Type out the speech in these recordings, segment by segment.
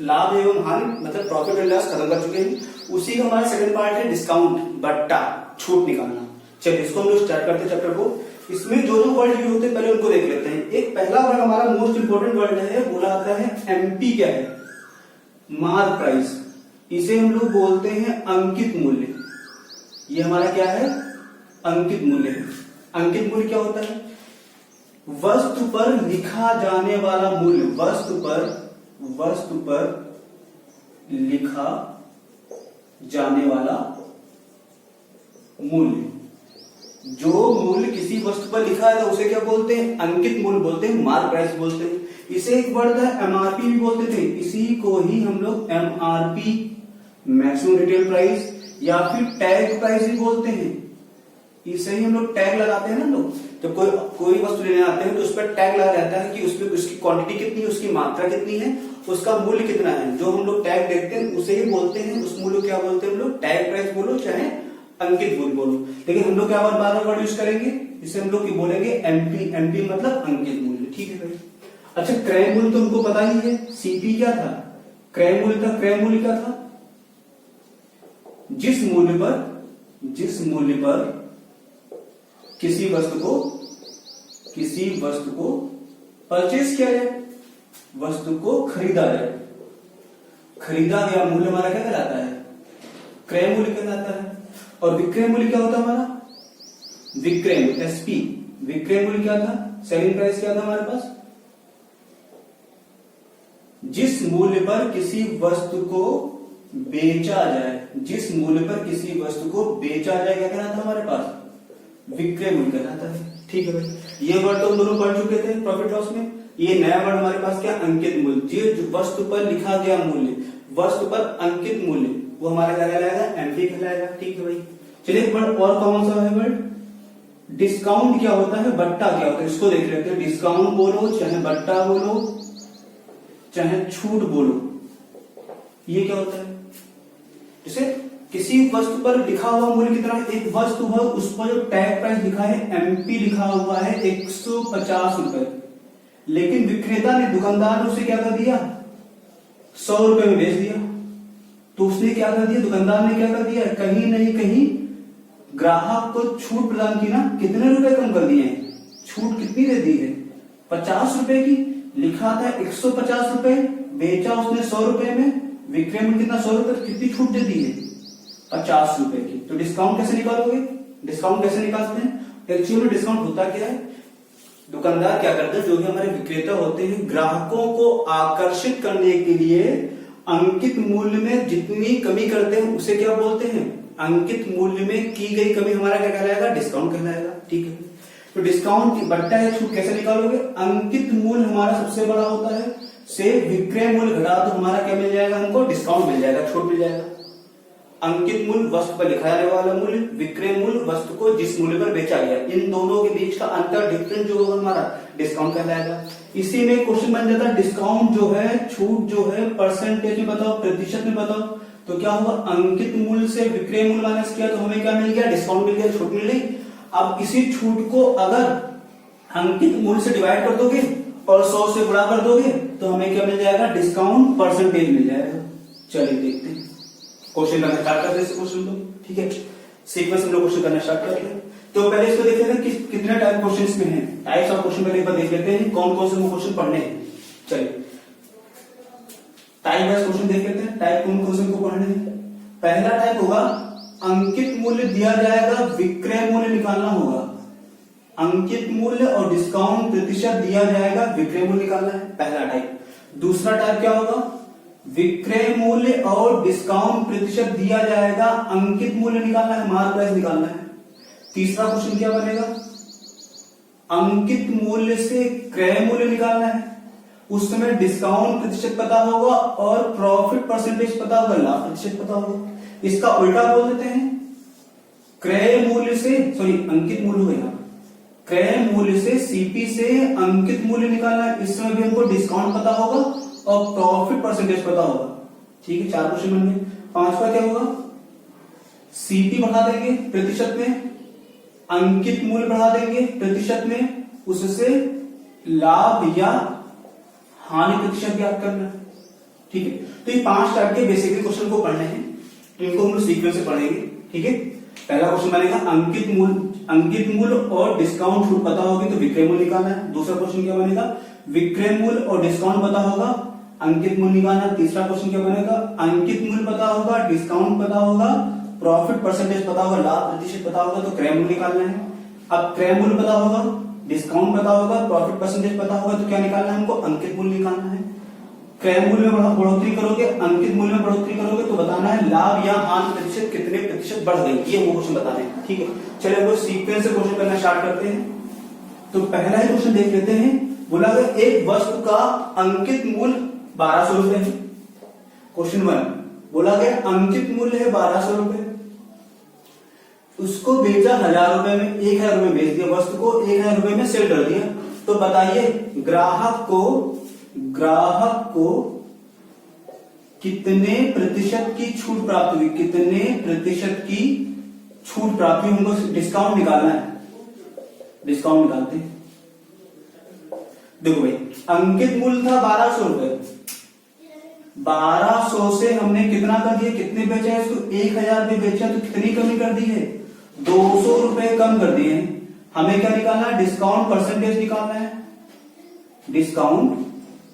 लाभ एवं हानि मतलब प्रॉफिट एंड लॉस खत्म कर चुके हैं। उसी का हमारा सेकंड पार्ट है डिस्काउंट, बट्टा, छूट निकालना। चलिए इसको हम लोग स्टार्ट करते हैं चैप्टर को। इसमें जो जो वर्ड यूज होते हैं पहले उनको देख लेते हैं। एक पहला वर्ड हमारा मोस्ट इंपोर्टेंट वर्ड है, बोला जाता है एमपी क्या है, मार्क प्राइस। इसे हम लोग बोलते हैं अंकित मूल्य। ये हमारा क्या है, अंकित मूल्य है। अंकित मूल्य क्या होता है, वस्तु पर लिखा जाने वाला मूल्य, वस्तु पर लिखा जाने वाला मूल्य। जो मूल्य किसी वस्तु पर लिखा है उसे क्या बोलते हैं, अंकित मूल्य बोलते हैं, मार्क प्राइस बोलते हैं। इसे एक वर्ड था एमआरपी भी बोलते थे। इसी को ही हम लोग एमआरपी, मैक्सिमम रिटेल प्राइस, या फिर टैग प्राइस भी बोलते हैं। इसे ही हम लोग टैग लगाते हैं ना लोग, जब कोई वस्तु लेने आते हैं तो उस पर टैग लगा रहता है कि उसमें उसकी क्वांटिटी कितनी है, उसकी मात्रा कितनी है, उसका मूल्य कितना है। जो हम लोग टैग देखते हैं उसे ही बोलते हैं, उस मूल्य क्या बोलते हैं हम लोग, टैग प्राइस बोलो चाहे अंकित मूल्य बोलो। लेकिन हम लोग क्या बार वर्ड यूज करेंगे, इसे हम लोग बोलेंगे एमपी। एमपी मतलब अंकित मूल्य, ठीक है भाई। अच्छा, क्रय मूल्य तो हमको पता ही है, सीपी क्या था, क्रय मूल्य था। क्रय मूल्य क्या था, जिस मूल्य पर किसी वस्तु को परचेज किया जाए, वस्तु को खरीदा जाए। खरीदा गया मूल्य हमारा क्या कहलाता है, क्रय मूल्य कहलाता है। और विक्रय मूल्य क्या होता है हमारा, विक्रय मूल्य, एसपी। विक्रय मूल्य क्या था, सेलिंग प्राइस क्या था हमारे पास, जिस मूल्य पर किसी वस्तु को बेचा जाए, जिस मूल्य पर किसी वस्तु को बेचा जाए क्या कहना था हमारे पास, विक्रय मूल्य कहलाता है। ठीक है भाई, ये वर्ड तो हम दोनों पढ़ चुके थे प्रॉफिट लॉस में। ये नया वर्ड हमारे पास क्या, अंकित मूल्य। जो वस्तु पर लिखा गया मूल्य, वस्तु पर अंकित मूल्य, वो हमारा क्या कहलाएगा, एमपी कहलाएगा। ठीक है भाई। चलिए एक वर्ड और कौन सा है वर्ड, डिस्काउंट क्या होता है, बट्टा क्या होता है, इसको देख लेते हैं। डिस्काउंट बोलो चाहे बट्टा बोलो चाहे छूट बोलो, ये क्या होता है, जैसे किसी वस्तु पर लिखा हुआ मूल्य कितना है, एक वस्तु है उस पर जो टैग प्राइस लिखा है एमपी लिखा हुआ है 150 रुपए, लेकिन विक्रेता ने, दुकानदार ने उसे क्या कर दिया, 100 रुपए में बेच दिया। तो उसने क्या कर दिया, दुकानदार ने क्या कर दिया, कहीं नहीं कहीं ग्राहक को छूट प्रदान की ना, कितने रुपए कम कर दिए, छूट कितनी दे दी है, 50 रुपए की। लिखा था 150 रुपए, बेचा उसने 100 रुपए में, विक्रय मूल्य कितना, 100 रुपए, कितनी छूट दे दी है, 50 रुपए की। तो डिस्काउंट कैसे निकालोगे, डिस्काउंट कैसे निकालते हैं, एक्चुअली डिस्काउंट होता क्या है, दुकानदार क्या करते हैं, जो भी हमारे विक्रेता होते हैं, ग्राहकों को आकर्षित करने के लिए अंकित मूल्य में जितनी कमी करते हैं उसे क्या बोलते हैं, अंकित मूल्य में की गई कमी हमारा क्या कहलाएगा, डिस्काउंट कहलाएगा। ठीक है, तो डिस्काउंट की बट्टा है छूट कैसे निकालोगे, अंकित मूल्य हमारा सबसे बड़ा होता है, से विक्रय मूल्य घटा तो हमारा क्या मिल जाएगा, हमको डिस्काउंट मिल जाएगा, छूट मिल जाएगा। अंकित मूल्य वस्तु पर लिखा जाने वाला मूल्य, विक्रय मूल्य वस्तु को जिस मूल्य पर बेचा गया, इन दोनों के बीच का अंतर, डिफरेंस जो होगा हमारा डिस्काउंट कहलाएगा। इसी में क्वेश्चन बन जाता है, डिस्काउंट जो है, छूट जो है, परसेंटेज में बताओ, प्रतिशत में बताओ। तो क्या हुआ, अंकित मूल्य से विक्रय मूल्य माइनस किया तो हमें क्या मिल गया, डिस्काउंट मिल गया, छूट मिल गई। अब इसी छूट को अगर अंकित मूल्य से डिवाइड कर दोगे और 100 से गुणा कर दोगे तो हमें क्या मिल जाएगा, डिस्काउंट परसेंटेज मिल जाएगा। चलिए देखते हैं, क्वेश्चन करना स्टार्ट करते हैं इस क्वेश्चन को। ठीक है, सीक्वेंस हम लोग क्वेश्चन करना स्टार्ट करते हैं। तो पहले इसको देख लेते हैं कि कितने टाइप क्वेश्चन में है, टाइप्स ऑफ क्वेश्चन पहले एक बार देख लेते हैं, कौन कौन से क्वेश्चन पढ़ने हैं। चलिए टाइप वाइज क्वेश्चन देख लेते हैं, टाइप कौन क्वेश्चन को पढ़ने हैं। पहला टाइप होगा, अंकित मूल्य दिया जाएगा, विक्रय मूल्य निकालना होगा। अंकित मूल्य और डिस्काउंट प्रतिशत दिया जाएगा, विक्रय मूल्य निकालना है, पहला टाइप। दूसरा टाइप क्या होगा, विक्रय मूल्य और डिस्काउंट प्रतिशत दिया जाएगा, अंकित मूल्य निकालना है, मार्क प्राइस निकालना है। तीसरा क्वेश्चन क्या बनेगा, अंकित मूल्य से क्रय मूल्य निकालना है, उस समय डिस्काउंट प्रतिशत पता होगा और प्रॉफिट परसेंटेज पता होगा, लाभ प्रतिशत पता होगा। इसका उल्टा बोल देते हैं, क्रय मूल्य से, सॉरी अंकित मूल्य हो गया, क्रय मूल्य से सीपी से अंकित मूल्य निकालना है, इस समय भी हमको डिस्काउंट पता होगा और प्रॉफिट परसेंटेज पता होगा। ठीक है, 4 क्वेश्चन बन गए। 5वां क्या होगा, सीपी बढ़ा देंगे प्रतिशत में, अंकित मूल्य बढ़ा देंगे प्रतिशत में, उससे लाभ या हानि प्रतिशत ज्ञात करना है। ठीक है। तो ये 5 टाइप के बेसिकली क्वेश्चन को पढ़ने हैं, तो इनको हम लोग सीक्वेंस से पढ़ेंगे, ठीक है। पहला क्वेश्चन बनेगा अंकित मूल्य और डिस्काउंट छूट पता होगी तो विक्रय मूल्य निकालना है। दूसरा क्वेश्चन क्या बनेगा, विक्रय मूल्य और डिस्काउंट पता होगा, अंकित मूल्य निकालना है। तीसरा क्वेश्चन क्या बनेगा, अंकित मूल्य पता होगा, डिस्काउंट पता होगा, प्रॉफिट परसेंटेज पता होगा, लाभ प्रतिशत पता होगा तो क्रय मूल्य निकालना है। अब क्रय मूल्य पता होगा, डिस्काउंट पता होगा, प्रॉफिट परसेंटेज पता होगा तो क्या निकालना है हमको, अंकित मूल्य निकालना है। क्रय मूल्य में बढ़ोतरी करोगे, अंकित मूल्य में बढ़ोतरी करोगे तो बताना है लाभ या हानि प्रतिशत कितने प्रतिशत बढ़ गई, ये वो क्वेश्चन बताने हैं, ठीक है। चलिए वो सीक्वेंस से क्वेश्चन करना स्टार्ट करते हैं। तो पहला ही क्वेश्चन देख लेते हैं। बोला गया एक वस्तु का अंकित मूल्य 1200 रुपए है। क्वेश्चन 1 बोला गया अंकित मूल्य है 1200 रुपए, उसको बेचा 1000 रुपए में, 1000 रुपए बेच दिया, वस्तु को 1000 रुपए में सेल कर दिया। तो बताइए ग्राहक को कितने प्रतिशत की छूट प्राप्त हुई, कितने प्रतिशत की छूट प्राप्त हुई, हमको डिस्काउंट निकालना है। डिस्काउंट निकालते हैं। देखो भाई अंकित मूल्य था 1200 रुपए, 1200 से हमने कितना कर दिया, कितने बेचा है इसको, 1000 रुपए बेचा तो कितनी कमी कर दी है, 200 रुपए कम कर दिए हैं। हमें क्या निकालना है, डिस्काउंट परसेंटेज निकालना है, डिस्काउंट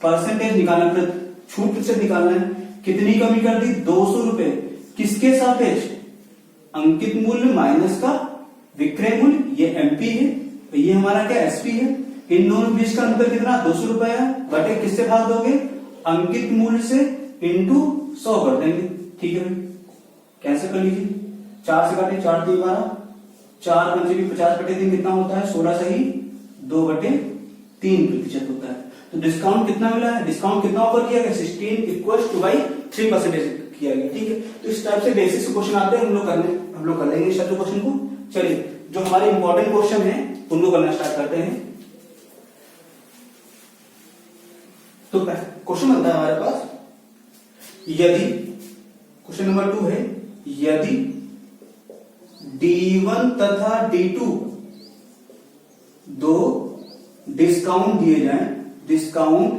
परसेंटेज निकालना है, छूट प्रतिशत निकालना है। कितनी कमी कर दी, 200 रुपए, किसके सापेक्ष, अंकित मूल्य माइनस का विक्रय मूल्य, ये एमपी है, ये हमारा क्या एसपी है। इन दोनों बीच का अंतर कितना, 200 रुपए है, बटे किससे भाग दोगे, अंकित मूल्य से इंटू 100 कर देंगे, ठीक है भाई। कैसे कर लीजिए, 4 से काटे, 4 3 12, 4 पंजे भी 50/3 कितना होता है, 16 सही 2/3 प्रतिशत होता है। तो डिस्काउंट कितना मिला है, डिस्काउंट कितना ऑफर किया गया, 16 इक्वल टू बाई 3% किया गया, ठीक है। तो इस टाइप से बेसिक क्वेश्चन आते हैं, हम लोग कर लेंगे इस टाइप के क्वेश्चन को। चलिए जो हमारे इंपॉर्टेंट क्वेश्चन है उनको करना स्टार्ट करते हैं। तो क्वेश्चन बनता है हमारे पास, यदि क्वेश्चन नंबर 2 है, यदि D1 तथा D2 दो डिस्काउंट दिए जाएं, डिस्काउंट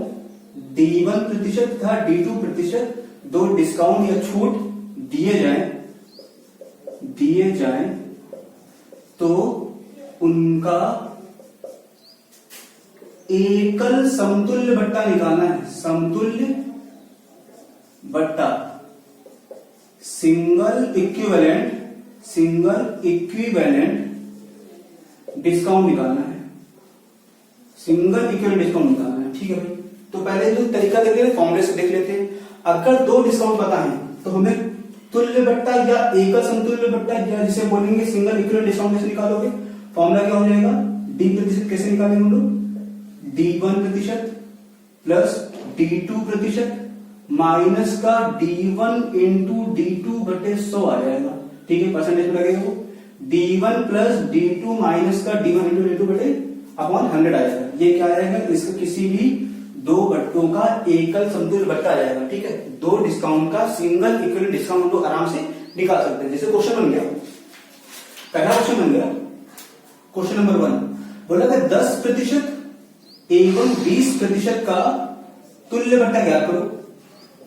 D1 प्रतिशत तथा D2 प्रतिशत, दो डिस्काउंट या छूट दिए जाएं तो उनका एकल समतुल्य बट्टा निकालना है। समतुल्य बट्टा, सिंगल इक्विवेलेंट डिस्काउंट निकालना है, सिंगल इक्विवेलेंट डिस्काउंट निकालना है, ठीक है भाई। तो पहले जो तरीका देख लेते हैं, फॉर्मूले से देख लेते हैं। अगर दो डिस्काउंट पता है तो हमें तुल्य बट्टा या एकल समतुल्य बट्टा, या जिसे बोलेंगे सिंगल इक्विवेलेंट डिस्काउंट कैसे निकालोगे, फॉर्मूला क्या हो जाएगा, डी प्रतिशत कैसे निकालेंगे हम लोग, D1 प्रतिशत प्लस D2 प्रतिशत माइनस का D1 इंटू D2 बटे 100 आ जाएगा, ठीक है। परसेंटेज में लगेगा वो D1 प्लस D2 माइनस का D1 इंटू D2 बटे अपॉन 100 आ जाएगा। ये क्या आएगा, इसका किसी भी दो बट्टों का एकल समतुल्य बट्टा आ जाएगा, ठीक है। दो डिस्काउंट का सिंगल इक्विवेलेंट डिस्काउंट को आराम से निकाल सकते हैं। जैसे क्वेश्चन बन गया, पहला क्वेश्चन बन गया, क्वेश्चन नंबर 1 बोला था 10% एवं 20% का तुल्य बट्टा ज्ञात करो।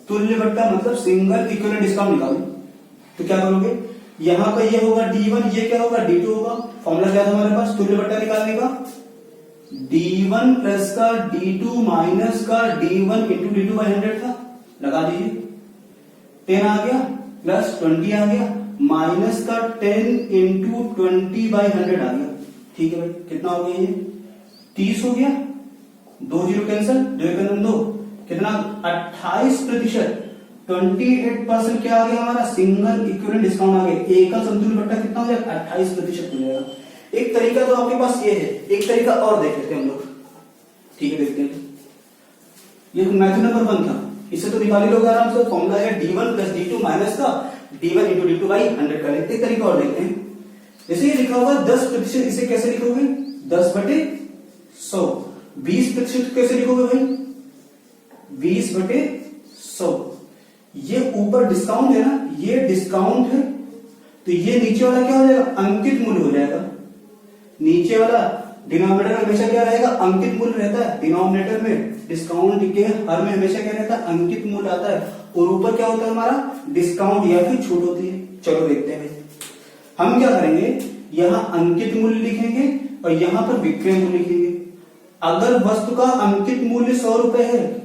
तुल्य बट्टा मतलब सिंगल इक्विवेलेंट डिस्काउंट निकालो। तो क्या करोगे, यहां पर ये होगा D1, ये क्या होगा D2 होगा। फॉर्मूला क्या था हमारे पास तुल्य बट्टा निकालने का, D1 प्लस का D2 माइनस का D1 इंटू D2 बाई 100 था, लगा दीजिए। 10 आ गया प्लस 20 आ गया, माइनस का 10 इंटू 20 बाई 100 आ गया, ठीक है भाई। कितना हो गया, ये 30 हो गया, 2 0 कैंसिल, 2 कितना 28%, 28% क्या आ गया हमारा, सिंगल इक्विवेलेंट डिस्काउंट आ गया। एकल समतुल्य बट्टा कितना हो जाएगा, 28% हो जाएगा। एक तरीका तो आपके पास ये है, एक तरीका और देख लेते हैं हम लोग, ठीक है। देखते हैं, ये मेथड नंबर 1 था, इसे तो निकाल ही लोगे आराम से। फॉर्मूला है D1 प्लस D2 माइनस का D1 इंटू D2 बाई 100 का। एक तरीका और देखते हैं, जैसे ये लिखा हुआ 10%, इसे कैसे लिखोगे, 10/100। 20% कैसे लिखोगे भाई, 20/100। ये ऊपर डिस्काउंट है ना, ये डिस्काउंट है, तो ये नीचे वाला क्या हो जाएगा, अंकित मूल्य हो जाएगा। नीचे वाला डिनोमिनेटर में हमेशा क्या रहेगा, अंकित मूल्य रहता है। डिनोमिनेटर में डिस्काउंट के हर में हमेशा क्या रहता है, अंकित मूल्य आता है, और ऊपर क्या होता है हमारा, डिस्काउंट या फिर छूट होती है। चलो देखते हैं हम क्या करेंगे, यहाँ अंकित मूल्य लिखेंगे और यहाँ पर विक्रय मूल्य लिखेंगे। अगर वस्तु का अंकित मूल्य 100 रुपए है,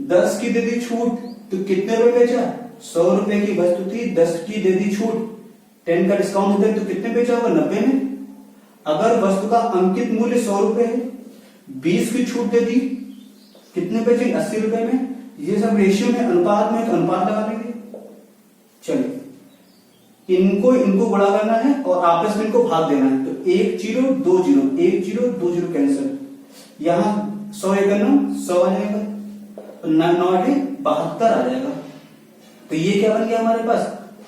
10 की दे दी छूट, तो कितने रुपए बेचा, 100 रुपए की वस्तु थी, 10 की दे दी छूट, 10 का डिस्काउंट दे तो कितने बेचा होगा, 90 में। अगर वस्तु का अंकित मूल्य 100 रुपए है, 20 की छूट दे दी, कितने बेचे, 80 रुपए में। ये सब रेशियो में, अनुपात में, तो अनुपात लगा लेंगे। चलिए इनको गुणा करना है और आपस में इनको भाग देना है, तो 1 0 2 0, 1 0 2 0 कैंसिल। यहां 100 1 100 आ जाएगा, 9 8 72 आ जाएगा। तो ये क्या बन गया हमारे पास,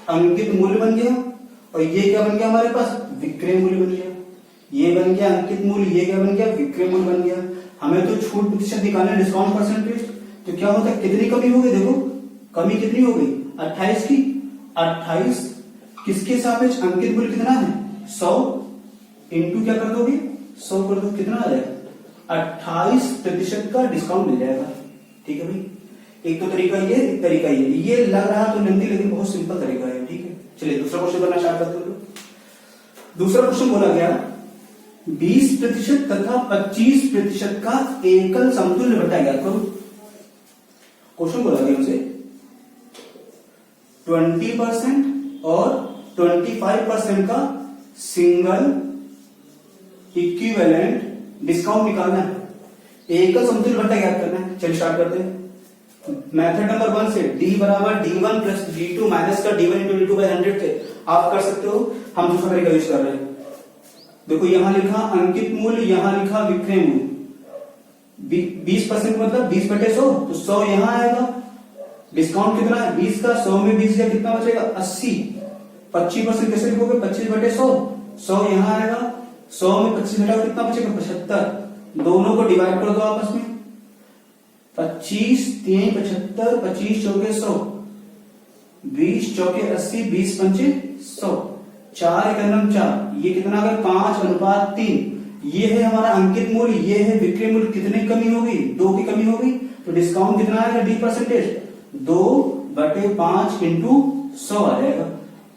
अंकित मूल्य बन गया, और ये क्या बन गया हमारे पास, विक्रय मूल्य बन गया। ये बन गया अंकित मूल्य, ये क्या बन गया, विक्रय मूल्य बन गया। हमें तो छूट प्रतिशत निकालना है, डिस्काउंट परसेंटेज। तो क्या होता है, कितनी कमी हो गई, देखो कमी कितनी हो गई, 28 की। 28 किसके सापेक्ष, अंकित मूल्य कितना है, 100 इंटू क्या कर दोगे, 100 कर दो, कितना आ जाएगा, 28% का डिस्काउंट मिल जाएगा। ठीक है भाई, एक तो तरीका ये, एक तरीका ये लग रहा तो लेंदी, लेकिन बहुत सिंपल तरीका है। ठीक है, चलिए दूसरा क्वेश्चन करना स्टार्ट करते हैं। दूसरा क्वेश्चन बोला गया 20% तथा 25% का एकल समतुल्य बटा ज्ञात करो। क्वेश्चन बोला गया उसे 20% और 25% का सिंगल इक्विवेलेंट डिस्काउंट निकालना है, एकल समतुल्य बटा ज्ञात करना है। चलिए स्टार्ट करते हैं। मेथड नंबर 1 से d बराबर d1 प्लस d2 माइनस का d1 इंटू d2 बाई 100 थे, आप कर सकते हो। हम दूसरा तरीका यूज कर रहे हैं। देखो यहां लिखा अंकित मूल्य, यहां लिखा विक्रय मूल्य। 20% मतलब 20 बटे 100, तो 100 यहां आएगा। डिस्काउंट कितना है, 20 का, 100 में 20 का कितना बचेगा, 80। 25% कैसे लिखोगे, 25 बटे 100, 100 यहां आएगा। 100 में 25 घटाओ कितना बचेगा, 75। दोनों को डिवाइड कर दो आपस में, 25 3 75, 25 चौके 100, 20 चौके 80, 20 पंचे 100, 4 1 4, ये कितना आ गया, 5:3। ये है हमारा अंकित मूल्य, ये है विक्रय मूल्य। कितनी कमी होगी, 2 की कमी होगी। तो डिस्काउंट कितना आएगा, डी परसेंटेज 2/5 इंटू 100 आ जाएगा।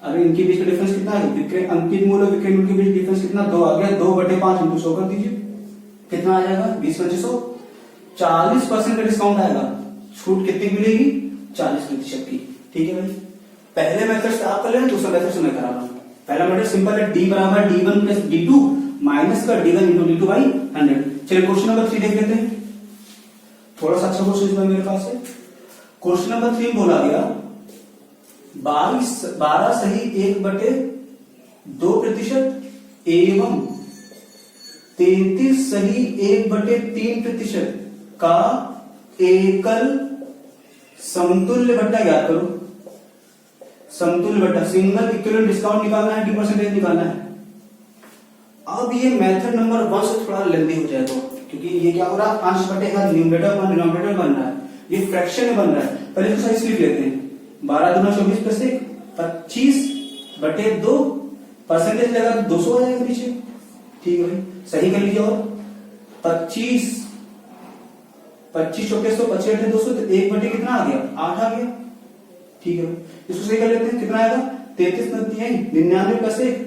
अगर इनके बीच का डिफरेंस कितना है, विक्रय अंकित मूल्य और विक्रय मूल्य के बीच डिफरेंस कितना, 2 आ गया। 2/5 इंटू 100 कर दीजिए, कितना आ जाएगा, 20 पंचे 100। 40% का डिस्काउंट आएगा। छूट कितनी मिलेगी, 40% की। ठीक है भाई, पहले मेथड से आप कर लेना, दूसरा मेथड से मैं करा रहा हूं। पहला मेथड सिंपल है, d बराबर d1 प्लस d2 माइनस का d1 इंटू d2 बाई 100। चलिए क्वेश्चन नंबर 3 देख लेते हैं। थोड़ा सा अच्छा क्वेश्चन मेरे पास है। क्वेश्चन नंबर 3 बोला गया 12 सही 1/2% एवं 33 सही 1/3% का एकल समतुल्य बट्टा ज्ञात करो। समतुल्य बट्टा, सिंगल इक्विवेलेंट डिस्काउंट निकालना है, डी परसेंटेज निकालना है। अब ये मेथड नंबर 1 से थोड़ा लेंदी हो जाएगा, क्योंकि ये क्या हो रहा है, अंश बटे हर, न्यूमरेटर डिनोमिनेटर बन रहा है, ये फ्रैक्शन में बन रहा है। पहले तो सही लिख लेते हैं, 12 दूना 24 प्लस 1, 25/2, परसेंटेज लगा तो 200 आ जाएगा पीछे। ठीक है भाई, सही कर लीजिए। और 25 चौके 100, 25 200, तो 1/, कितना आ गया, 8 आ गया। ठीक है भाई, इसको सही कर लेते हैं। कितना आएगा, 33 99 प्लस 1,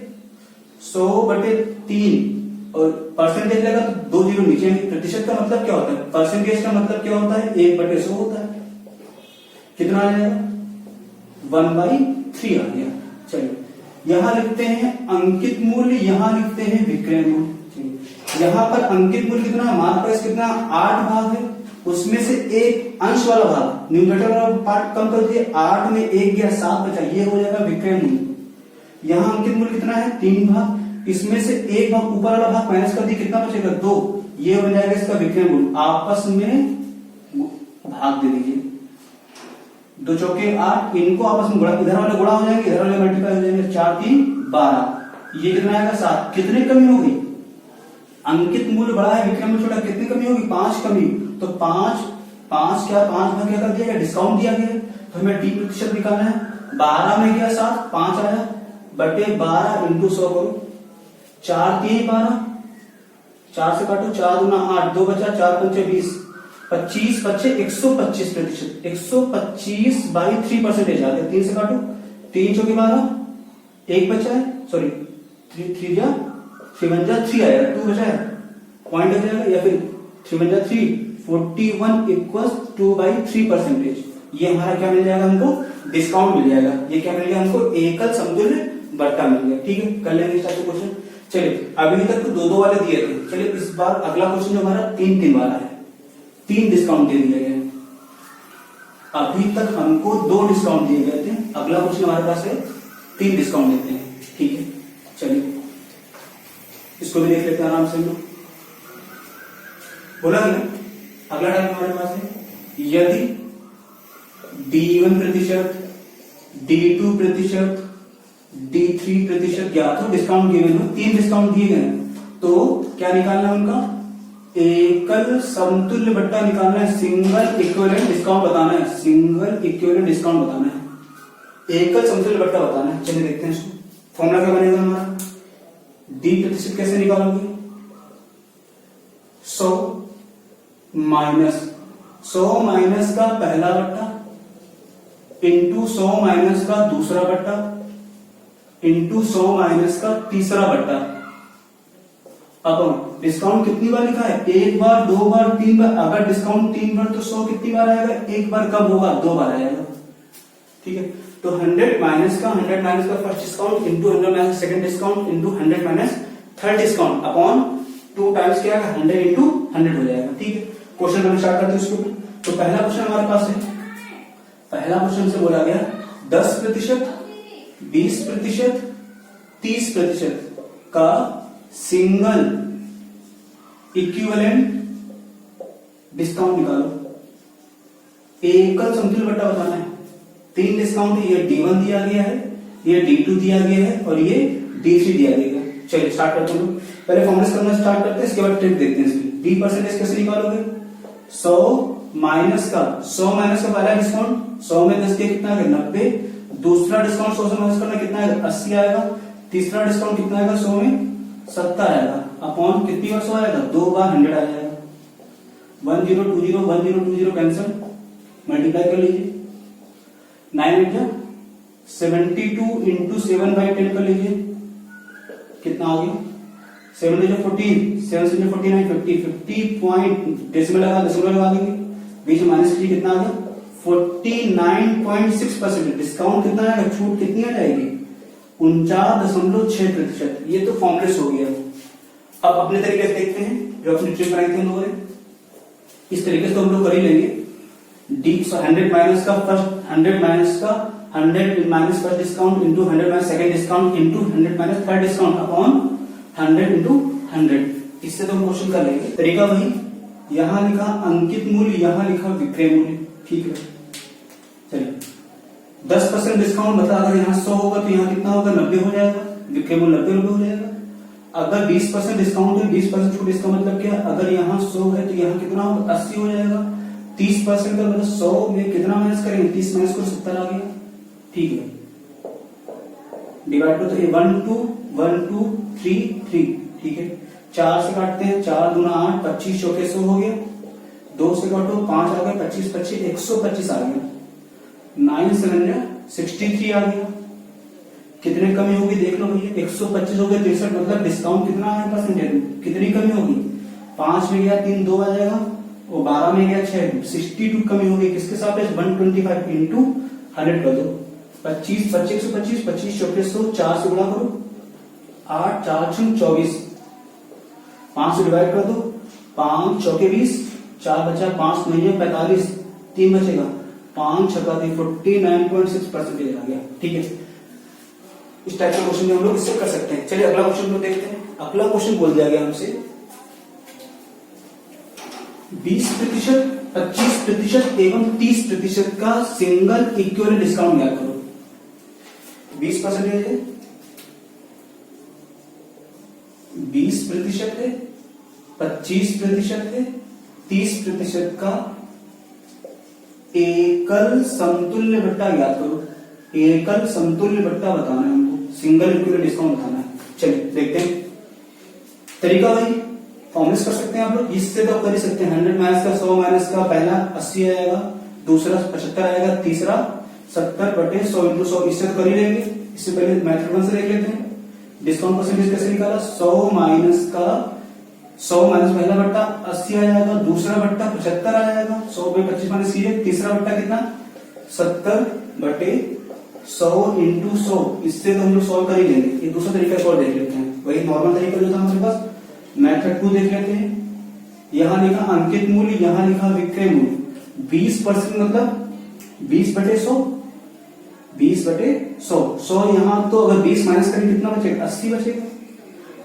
100/3, और परसेंटेज लगा तो 2 जीरो नीचे। प्रतिशत का मतलब क्या होता है, परसेंटेज का मतलब क्या होता है, 1/100 होता है। कितना आ जाएगा, 1/3 आ गया। चलिए यहां लिखते हैं अंकित मूल्य, यहां लिखते हैं विक्रय मूल्य। यहां पर अंकित मूल्य कितना है, हमारे पास कितना 8 भाग है, उसमें से एक अंश वाला भाग, न्यूमरेटर वाला पार्ट कम कर दिए, 8 में 1 गया, 7 बचा, ये हो जाएगा विक्रय मूल्य। यहां अंकित मूल्य कितना है, 3 भाग, इसमें से एक भाग ऊपर वाला भाग माइनस कर दिए, कितना बचेगा, 2, ये हो जाएगा इसका विक्रय मूल्य। आपस में भाग दे दीजिए, 2 चौके 8, इनको आपस में गुणा, इधर वाले गुणा हो जाएंगे, इधर वाले मल्टीप्लाई हो जाएंगे, 4 3 12, ये कितना आएगा 7। कितनी कमी होगी, अंकित मूल्य बड़ा है, विक्रय मूल्य छोटा, कितनी कमी होगी, 5 कमी। तो 5 भाग क्या कर दिया गया, डिस्काउंट दिया गया, तो हमें डी प्रतिशत निकालना है। 12 में गया 7, 5 आया, बटे 12 इंटू 100 करो, 4 3 12, 4 से काटो, 4 दूना 8, 2 बचा, 4 पंचे 20, 25 बचे 125%, 125 बाई 3% आ गया। 3 से काटो, 3 चौके 12, 1 बचा है, सॉरी 3 जा 3 बन जा 3 आएगा, 2 बचा है, पॉइंट हो जाएगा, या फिर 3 बन जा 3, 41 इक्वल 2/3%। ये हमारा क्या मिल जाएगा हमको, डिस्काउंट मिल जाएगा। ये क्या मिल गया हमको, एकल समतुल्य बट्टा मिल गया। ठीक है, कर लेंगे स्टार्ट क्वेश्चन। चलिए अभी तक तो 2-2 वाले दिए थे, चलिए इस बार अगला क्वेश्चन जो हमारा 3-3 वाला है, 3 डिस्काउंट दे दिए गए। अभी तक हमको 2 डिस्काउंट दिए गए थे, अगला क्वेश्चन हमारे पास है 3 डिस्काउंट देते हैं। ठीक है, चलिए इसको भी देख लेते हैं आराम से। बोला गया अगला टाइम हमारे पास है, यदि D1%, D2%, D3% ज्ञात हो, डिस्काउंट गिवन हो, 3 डिस्काउंट दिए गए, तो क्या निकालना है उनका, एकल समतुल्य बट्टा निकालना है, सिंगल इक्विवेलेंट डिस्काउंट बताना है, सिंगल इक्विवेलेंट डिस्काउंट बताना है, एकल समतुल्य बट्टा बताना है। चलिए देखते हैं इसको, फॉर्मूला क्या बनेगा हमारा, D% कैसे निकालोगे, 100 माइनस का पहला बट्टा इंटू 100 माइनस का दूसरा बट्टा इंटू 100 माइनस का तीसरा बट्टा। अब डिस्काउंट कितनी बार लिखा है, 1 बार, 2 बार, 3 बार। अगर डिस्काउंट 3 बार तो 100 कितनी बार आएगा, 1 बार कब होगा, 2 बार आएगा। ठीक है, तो 100 माइनस का first discount into 100 minus second discount into 100 minus third discount upon 2 times क्या है, 100 इंटू 100 हो जाएगा। ठीक है, क्वेश्चन हम स्टार्ट करते हैं उसको। तो पहला क्वेश्चन हमारे पास है, पहला क्वेश्चन से बोला गया 10%, 20%, 30% का सिंगल इक्विवेलेंट डिस्काउंट निकालो, एकल समतुल्य बट्टा बताना है। 3 डिस्काउंट है, ये D1 दिया गया है, ये D2 दिया गया है और ये D3 दिया गया है। चलिए स्टार्ट करते हैं, पहले फॉर्मूला करना स्टार्ट करते हैं, इसके बाद ट्रिक देखते हैं इसकी। D% कैसे निकालोगे, 100 माइनस का पहला डिस्काउंट 100 में 10 के कितना आएगा, 90, दूसरा डिस्काउंट 100 से माइनस करना कितना आएगा, 80 आएगा, तीसरा डिस्काउंट कितना आएगा, 100 में 70 आएगा, अपॉन कितनी बार 100 आएगा, 2 बार 100 आ जाएगा। 1020 कैंसिल, मल्टीप्लाई कर लीजिए, 9 72 इंटू 7/10 कर लीजिए, कितना हो गया, 7 से 14, 7 से 49, 50 पॉइंट डेसिमल लगा देंगे, बीच में माइनस की कितना आ गया, 49.6%। डिस्काउंट कितना आएगा, छूट कितनी आ जाएगी, 49.6%। ये तो फॉर्मलेस हो गया। अब अपने तरीके से देखते हैं, जो अपनी ट्रिक बनाई थी हम लोगों ने, इस तरीके से तो हम लोग कर ही लेंगे। 100 माइनस का first discount into 100 minus second discount into 100 minus third discount upon 100 into 100। इससे तो हम क्वेश्चन कर लेंगे। तरीका वही, यहां लिखा अंकित मूल्य, यहां लिखा विक्रय मूल्य। ठीक है, चलिए 10% डिस्काउंट बता, अगर यहाँ 100 होगा तो यहाँ कितना होगा, 90 हो जाएगा, विक्रय मूल्य 90 हो जाएगा। अगर 20% डिस्काउंट है, 20% छूट, इसका मतलब क्या, अगर यहाँ 100 है तो यहाँ कितना होगा, 80 हो जाएगा। 30% का मतलब 100 में कितना माइनस करेंगे, 30 माइनस करो 70 आ गया। ठीक है, डिवाइड करो तो 1 2 1 2 3 3। ठीक है, 4 से काटते हैं, 4 दूना 8, 25 चौके 100 हो गया, 2 से काटो 5 आ गया, 25 25 125 आ गया, 9 7 63 आ गया। कितने कमी होगी देख लो भैया, 125 हो गया, 63, मतलब डिस्काउंट कितना है परसेंटेज, कितनी कमी होगी, 5 में गया 3 2 आ जाएगा, और 12 में गया 6, 62 कमी होगी। किसके सापेक्ष, 125 इंटू 100 कर दो, 25 25 125, 25 चौके 100, 4 से गुणा करो, 8 4 6 24, 5 से डिवाइड कर दो, 5 चौके 20, 4 बचा, 5 नहीं है 45, 3 बचेगा, 5 छक्का 49.6% आ गया। ठीक है, इस टाइप का क्वेश्चन हम लोग इससे कर सकते हैं। चलिए अगला क्वेश्चन को देखते हैं। अगला क्वेश्चन बोल दिया गया हमसे 20%, 25% एवं 30% का सिंगल इक्विवेलेंट डिस्काउंट ज्ञात करो। 20% है, 20% है, 25% है, 30% का एकल समतुल्य बट्टा ज्ञात करो। एकल समतुल्य बट्टा बताना है हमको, सिंगल इक्विवेलेंट डिस्काउंट बताना है। चलिए देखते हैं तरीका भाई। कॉमनेस कर सकते हैं आप लोग, इससे तो कर ही सकते हैं। 100 माइनस का 100 माइनस का पहला 80 आएगा, दूसरा 75 आएगा, तीसरा 70/100 इंटू 100, इससे तो कर ही लेंगे। इससे पहले मेथड 1 से देख लेते हैं। डिस्काउंट परसेंटेज कैसे निकाला, 100 माइनस का 100 माइनस पहला बट्टा 80 आ जाएगा, दूसरा बट्टा 75 आ जाएगा, 100 में 25 माइनस कीजिए, तीसरा बट्टा कितना 70/100 इंटू 100, इससे तो हम लोग सॉल्व कर ही लेंगे। ये दूसरा तरीका और देख लेते हैं, वही नॉर्मल तरीका जो था हमारे पास। मेथड 2 देख लेते हैं। यहां लिखा अंकित मूल्य, यहां लिखा विक्रय मूल्य। 20% मतलब 20/100, 20/100। 100 यहां तो अगर 20 माइनस करें कितना बचेगा, 80 बचेगा।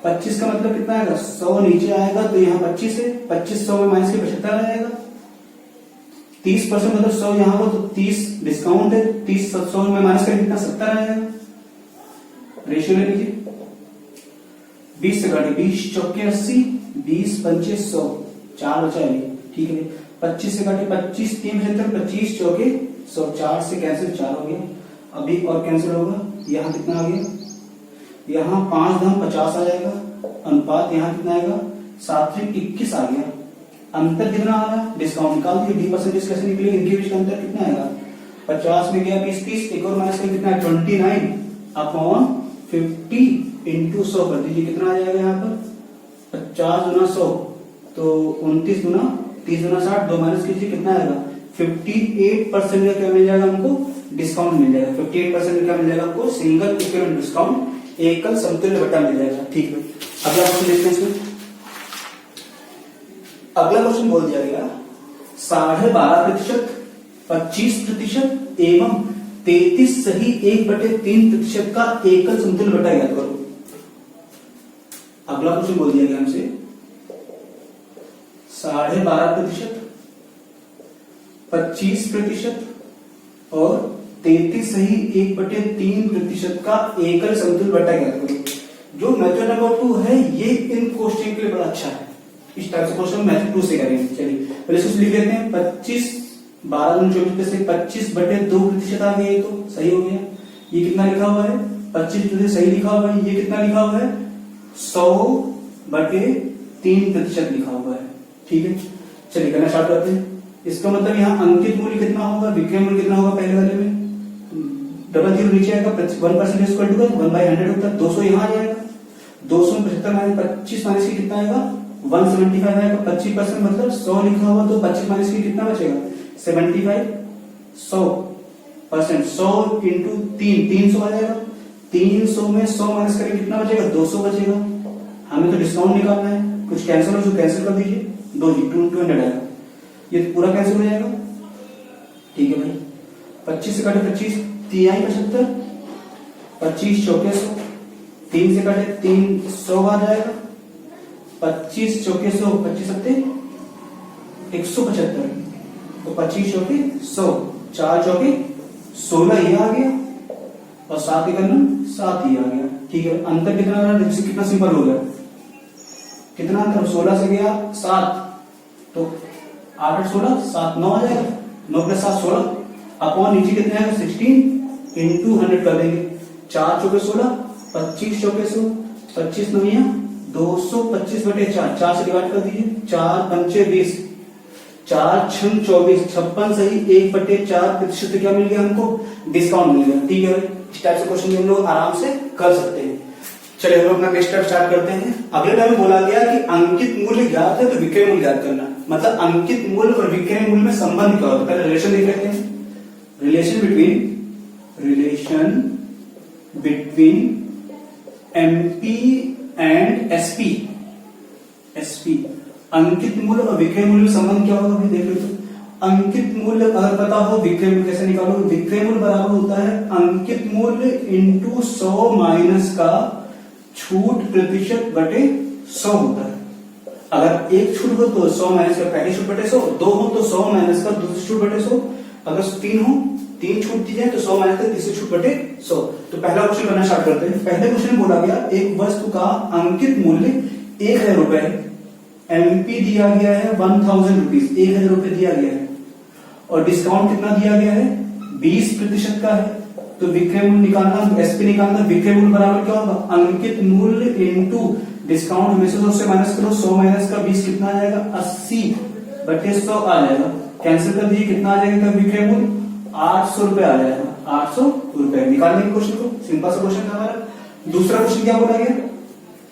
25 का मतलब कितना आएगा, 100 नीचे आएगा तो यहाँ 25 है, 25 100 में माइनस के 75 आ जाएगा। 30% मतलब 100 यहाँ हो तो 30 डिस्काउंट है, 30 100 में माइनस करें कितना 70 आ जाएगा। रेशियो ले लीजिए, 20 से काटे 20 चौके 80, 20 पंचे 100, 4 बचा है, ठीक है। 25 से काटे 25 3 75, 25 चौके 100, 4 से कैंसिल, 4 हो गया। अभी और कैंसिल होगा, यहाँ कितना आ गया, यहाँ 5 दाम 50 आ जाएगा। अनुपात यहाँ कितना आएगा, 7/21 आ गया। अंतर कितना आ रहा है, डिस्काउंट निकाल दिए, 20% कैसे निकलेगा, इनके बीच का अंतर कितना आएगा, 50 में गया 20 30, एक और माइनस में कितना है 29/50 इंटू 100 कर दीजिए, कितना आ जाएगा यहाँ पर 50 गुना 100 तो 29 गुना 30 गुना 60, 2 माइनस कीजिए, कितना आएगा 58% का क्या मिल जाएगा हमको, डिस्काउंट मिल जाएगा। 58% क्या मिल जाएगा हमको, सिंगल इक्विवेलेंट डिस्काउंट, एकल समतुल्य बट्टा मिल जाएगा। ठीक है, अगला क्वेश्चन देखते हैं इसमें। अगला क्वेश्चन बोल दिया गया 12.5%, 25% एवं 33 सही 1/3% का एकल समतुल्य बट्टा ज्ञात करो। अगला क्वेश्चन बोल दिया गया हमसे 12.5%, 25% और 33 सही 1/3% का एकल समतुल्य बट्टा ज्ञात करो। जो मेथड नंबर 2 है ये इन क्वेश्चन के लिए बड़ा अच्छा है। इस टाइप से क्वेश्चन मेथड 2 से करेंगे। चलिए पहले इसको लिख लेते हैं। 25 12 24 से 25/2% आ गया, ये तो सही हो गया। ये कितना लिखा हुआ है, 25% सही लिखा हुआ है। ये कितना लिखा हुआ है, 100/3% लिखा हुआ है। ठीक है, चलिए करना स्टार्ट करते हैं। इसका मतलब यहाँ अंकित मूल्य कितना होगा, विक्रय मूल्य कितना होगा, पहले वाले में डबल जीरो नीचे आएगा, 1% इक्वल टू 1/100 होता है, 200 यहाँ आ जाएगा। 200 में 75 माइनस 25 माइनस की कितना आएगा, 175 आएगा। 25% मतलब 100 लिखा हुआ तो 25 माइनस की कितना बचेगा, 75। 100% 100 इंटू 300 आ जाएगा। 300 में 100 माइनस करें कितना बचेगा, 200 बचेगा। हमें तो डिस्काउंट निकालना है, कुछ कैंसिल हो तो कैंसिल कर दीजिए, 200 आएगा, ये तो पूरा कैंसिल हो जाएगा। ठीक है भाई, 25 से काटे 25 3 आई 75, 25 चौके 100, 3 से काटे 300 आ जाएगा। 25 चौके 100, 25 सत्ते 175, तो 25 चौके 100, 4 चौके 16 ये आ गया और 7 के करना 7 ही आ गया। ठीक है, अंतर कितना आ रहा है, कितना सिंपल हो गया, कितना अंतर, 16 से गया 7 तो 8 16 7 9 आ जाएगा। 9 + 7 16 अपॉन नीचे कितने आएगा 16 इंटू 100 कर देंगे। 4 चौके 16, 25 चौके 100, 25 9 225/4, 4 से डिवाइड कर दीजिए, 4 पंचे 20, 4 6 24, 56 सही 1/4% क्या मिल गया हमको, डिस्काउंट मिल गया। ठीक है भाई, इस टाइप से क्वेश्चन हम लोग आराम से कर सकते हैं। चलिए हम लोग अपना नेक्स्ट स्टेप स्टार्ट करते हैं। अगले टाइम बोला गया कि अंकित मूल्य ज्ञात है तो विक्रय मूल्य ज्ञात करना, मतलब अंकित मूल्य और विक्रय मूल्य में संबंध क्या होता है। पहले रिलेशन देख लेते हैं। Relation between MP and SP. अंकित मूल्य और विक्रय मूल्य में संबंध क्या होगा, देख लो। तो अंकित मूल्य अगर पता हो, विक्रय मूल्य कैसे निकालो, विक्रय मूल्य बराबर होता है अंकित मूल्य इंटू 100 माइनस का छूट प्रतिशत बटे 100 होता है। अगर एक छूट हो तो 100 माइनस का पहली छूट बटे 100, 2 हो तो 100 माइनस का दूसरी छूट बटे 100, अगर 3 हो 3 छूट दी जाए तो 100 माइनस का तीसरी छूट बटे 100। तो पहला क्वेश्चन करना स्टार्ट करते हैं। पहले क्वेश्चन में बोला गया एक वस्तु का अंकित मूल्य 1000 रुपए है, एमपी दिया गया है 1000 रुपीज, 1000 रुपए दिया गया है और डिस्काउंट कितना दिया गया है 20% का है। तो विक्रय मूल्य निकालना, एसपी निकालना, विक्रय मूल्य बराबर क्या होगा, अंकित मूल्य इंटू डिस्काउंट हमेशा 100 से माइनस करो, 100 माइनस का 20 कितना आ जाएगा, 80/100 आ जाएगा। कैंसिल कर दीजिए, कितना आ जाएगा विक्रय मूल्य, 800 रुपए आ जाएगा, 800 रुपए। निकालने क्वेश्चन को, सिंपल सा क्वेश्चन था हमारा। दूसरा क्वेश्चन क्या बोला गया,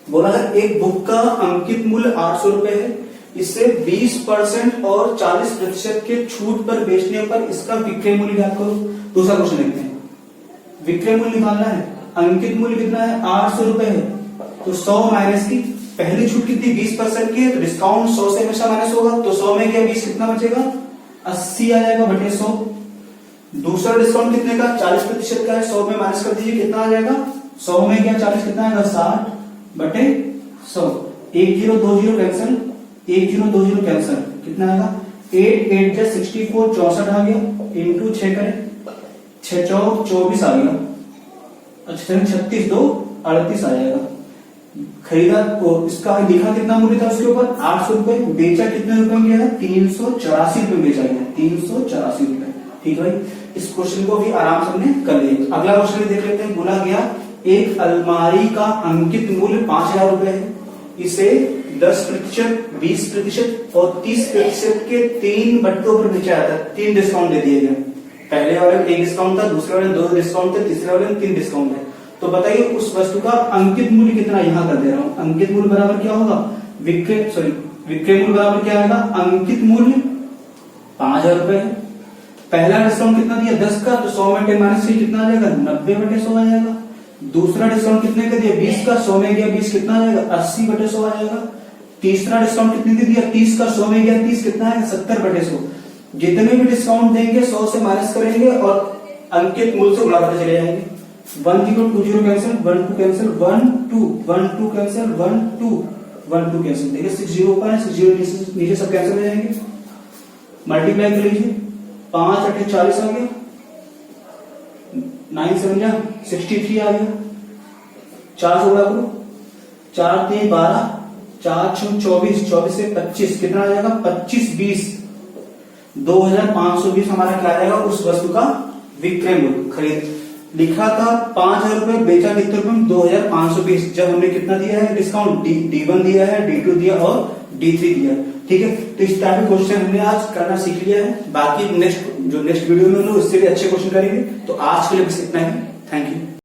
बोला अगर एक बुक का अंकित मूल्य 800 रुपए है, इसे 20% और 40% के छूट पर बेचने पर इसका विक्रय मूल्य ज्ञात करो। दूसरा क्वेश्चन देखते हैं, विक्रय मूल्य निकालना है, अंकित मूल्य कितना है, 800 रुपए है, तो 100 माइनस की पहली छूट कितनी, 20% की है, तो डिस्काउंट 100 से हमेशा माइनस होगा, तो 100 में क्या 20 कितना बचेगा, 80 आ जाएगा बटे 100। दूसरा डिस्काउंट कितने का, 40% का है, 100 में माइनस कर दीजिए, कितना आ जाएगा, 100 में क्या 40 कितना आएगा, 60/100। 1020 कैंसिल, 1020 कैंसिल, कितना आएगा, 8 8 जा 64, 64 आ गया, इंटू 6 करें, 6 4 24 आ गया, अच्छा 36 2 38 आ जाएगा। खरीदा तो इसका लिखा कितना मूल्य था उसके ऊपर, 800 रुपए, बेचा कितने रुपए में गया है, 384 रुपए बेचा गया, 384 रुपए। ठीक है भाई, इस क्वेश्चन को भी आराम से हमने कर लिया। अगला क्वेश्चन देख लेते हैं। बोला गया एक अलमारी का अंकित मूल्य 5000 रुपए है, इसे 10%, 20% और 30% के 3 बट्टों पर बेचा जाता है। 3 डिस्काउंट दे दिए गए, पहले वाले में 1 डिस्काउंट था, दूसरे वाले में 2 डिस्काउंट थे, तीसरे वाले में 3 डिस्काउंट है। तो बताइए उस वस्तु का अंकित मूल्य कितना, यहां कर दे रहा हूं। अंकित मूल्य बराबर क्या होगा, विक्रय मूल्य बराबर क्या आएगा, अंकित मूल्य 5000 रुपए है। पहला डिस्काउंट कितना दिया, 10 का, तो 100 में 10 माइनस से कितना आ जाएगा, 90/100 आ जाएगा। दूसरा डिस्काउंट कितने का दिया, 20 का, 100 में गया 20 कितना आ जाएगा, 80/100 आ जाएगा। तीसरा डिस्काउंट कितने का दिया, 30 का, 100 में गया 30 कितना आएगा, 70/100। जितने भी डिस्काउंट देंगे 100 से माइनस करेंगे और अंकित मूल्य से गुणा करते चले जाएंगे। 1 0 2 0 कैंसिल, 1 2 कैंसिल, 1 2 1 2 कैंसिल, 1 2 1 2 कैंसिल। देखिए 6 0 ऊपर है, 6 0 नीचे सब कैंसिल हो जाएंगे। मल्टीप्लाई कर लीजिए, 5 8 40 आ गया, 9 7 जा 63 आ गया, 4 से गुणा करो, 4 3 12, 4 6 24, 24 से 25 कितना आ जाएगा, 25 20, 2520 हमारा क्या आ जाएगा उस वस्तु का विक्रय मूल्य। खरीद लिखा था 5000 रुपए, बेचा कितने रुपए में, 2520। जब हमने कितना दिया है डिस्काउंट, D1 दिया है, D2 दिया और D3 दिया। ठीक है, तो इस टाइप के क्वेश्चन हमने आज करना सीख लिया है। बाकी नेक्स्ट वीडियो में लोग इससे भी अच्छे क्वेश्चन करेंगे। तो आज के लिए बस इतना ही, थैंक यू।